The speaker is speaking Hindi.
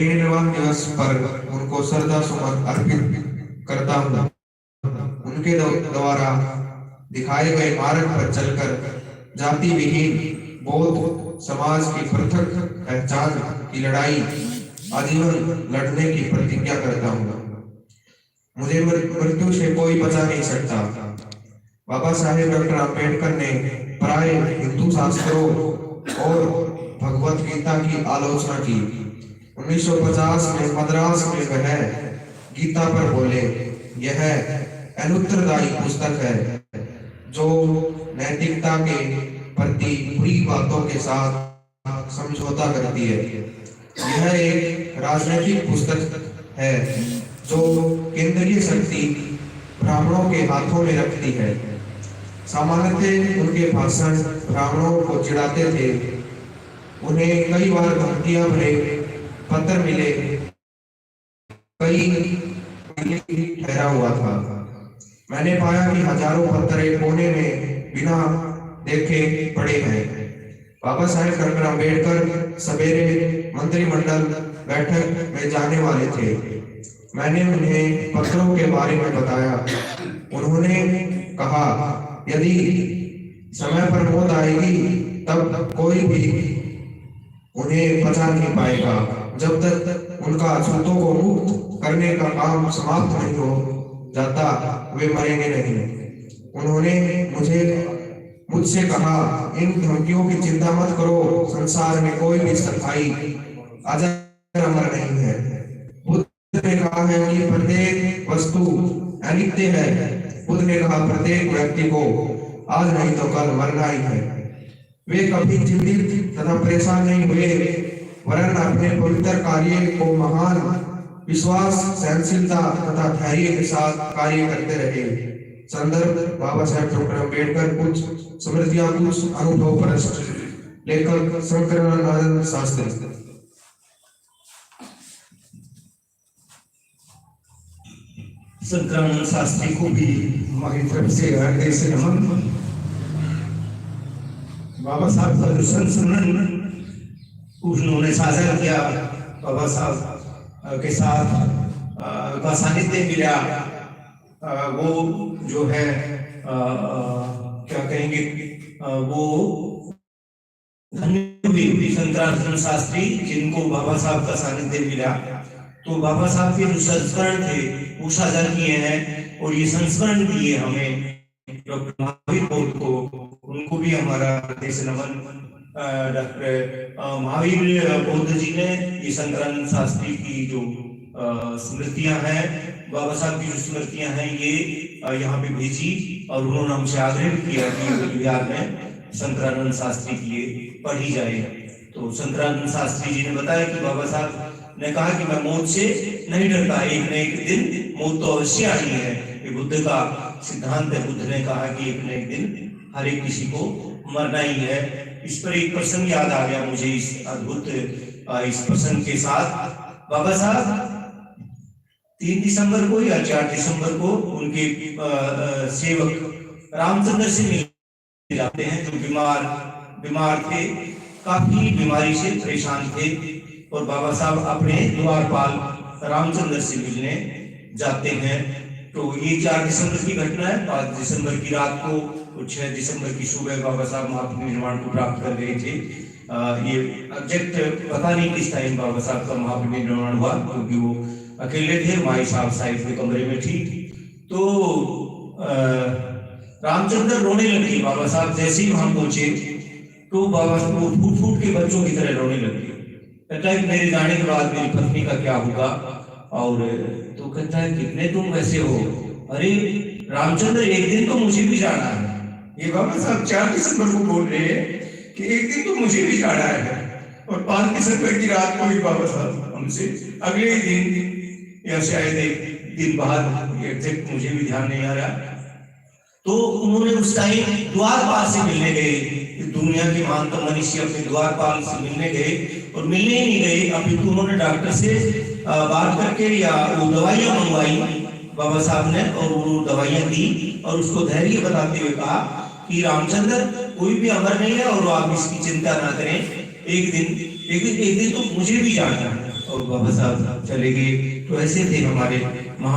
निर्वाण दिवस पर उनको श्रद्धा सुमन अर्पित करता हूँ। उनके द्वारा दिखाए गए मार्ग पर चलकर जाति विहीन बौद्ध समाज की पृथक पहचान की लड़ाई आजीवन लड़ने की प्रतिज्ञा करता हूँ। मुझे मृत्यु से कोई बचा नहीं सकता। बाबा साहेब डॉक्टर आम्बेडकर ने प्राय हिंदू शास्त्रों और भगवत गीता की आलोचना की। 1950 में मद्रास में वह गीता पर बोले, यह अनुत्तरदायी पुस्तक है जो नैतिकता के प्रति बुरी बातों के साथ समझौता करती है। यह एक राजनीतिक पुस्तक है जो केंद्रीय शक्ति ब्राह्मणों के हाथों में रखती है। सामान्यतः उनके भाषण ब्राह्मणों को चिढ़ाते थे। उन्हें कई बार धमकियां भरे पत्र मिले, कई ठहरा हुआ था। मैंने पाया कि हजारों पत्र एक कोने में बिना देखे पड़े हैं। बाबा साहेब डॉक्टर आम्बेडकर सवेरे मंत्रिमंडल बैठक में जाने वाले थे। मैंने उन्हें पत्रों के बारे में बताया। उन्होंने कहा, यदि समय पर मौत आएगी तब कोई भी उन्हें बचा नहीं पाएगा। जब तक उनका छूतों को मुक्त करने का काम समाप्त नहीं हो जाता वे मरेंगे नहीं। उन्होंने मुझसे कहा, इन धमकियों की चिंता मत करो, संसार में कोई भी स्थायी अजर अमर नहीं है। बुद्ध ने कहा है कि प्रत्येक वस्तु अनित्य है। बुद्ध ने कहा, प्रत्येक व्यक्ति को आज नहीं तो कल मरना ही है। वे कभी चिंतित तथा परेशान नहीं हुए, वरन अपने पवित्र कार्य को महान विश्वास, सहनशीलता तथा धैर्य के साथ कार्य करते रहे। संदर्भ बाबा साहेब डॉक्टर आम्बेडकर, कुछ स्मृतियां, कुछ अनुभव प्रश्न। लेखक शंकरानंद शास्त्री। शंकरानंद शास्त्री को भी हमारी तरफ से हृदय से नमन। बाबा साहब का जो संस्मरण उन्होंने साझा किया, बाबा साहब के साथ का सानिध्य मिला, वो जो है क्या कहेंगे, वो धन्य हुई शंकरानंद शास्त्री जिनको बाबा साहब का सानिध्य मिला। तो बाबा साहब के जो संस्मरण थे वो साझा किए हैं और ये संस्मरण दिए हमें डॉक्टर महावीर बौद्ध को, उनको भी हमारा हृदय से नमन। डॉक्टर महावीर बौद्ध जी ने ये शंकरानंद शास्त्री की जो स्मृतियां हैं, बाबा साहब की जो स्मृतियां हैं, ये यहाँ पे भेजी और उन्होंने हमसे आग्रह भी किया कि बिहार में शंकरानंद शास्त्री की ये पढ़ी जाए। तो शंकरानंद शास्त्री जी ने बताया कि बाबा साहब ने कहा कि मैं मौत से नहीं डरता, एक न एक दिन मौत तो अवश्य आनी है। ये बुद्ध का सिद्धांत है। बुद्ध ने कहा कि एक न एक दिन हर एक किसी को मरना ही है। इस पर एक प्रसंग याद आ गया मुझे, इस अद्भुत इस प्रसंग के साथ। बाबा साहब 3 दिसंबर को या 4 दिसंबर को उनके सेवक रामचंद्र से मिल जाते हैं, जो बीमार थे, काफी बीमारी से परेशान थे। और बाबा साहब अपने द्वारपाल रामचंद्र से मिलने जाते हैं। तो ये 4 दिसंबर की घटना है। 5 दिसंबर की रात को और 6 दिसंबर की सुबह बाबा साहब महापरिनिर्वाण को प्राप्त कर गए थे। ये एग्जैक्ट पता नहीं किस टाइम बाबा साहब का महापरिनिर्वाण हुआ, क्योंकि वो अकेले थे, माई साहब के कमरे में थी। तो रामचंद्र रोने लगे। बाबा साहब जैसे ही वहां पहुंचे तो बाबा साहब फूट फूट के बच्चों की तरह रोने लगे। कहता है मेरे जाने के बाद मेरी पत्नी का क्या होगा। और तो कहता है कितने तुम वैसे हो। अरे रामचंद्र, एक दिन तो मुझे भी जाना है। ये बाबा साहब 4 दिसंबर को बोल रहे हैं कि एक दिन तो मुझे भी जाना है। और 5 दिसंबर की रात को ही बाबा साहब हमसे अगले दिन या शायद एक दिन बाद, एग्जैक्ट मुझे भी ध्यान नहीं आ रहा, तो उन्होंने उस टाइम द्वारपाल से मिलने गए। दुनिया के महानतम मनुष्य अपने द्वारपाल से मिलने गए और मिलने ही नहीं गए, अभी तो उन्होंने डॉक्टर से बात करके या वो दवाइयां मंगवाई बाबा साहब ने, और वो दवाइयां दी और उसको धैर्य बताते हुए कहा कि रामचंद्र, कोई भी अमर नहीं है और आप इसकी चिंता ना करें, एक दिन तो मुझे भी जाना है। और बाबा साहब चले गए। तो ऐसे थे हमारे महा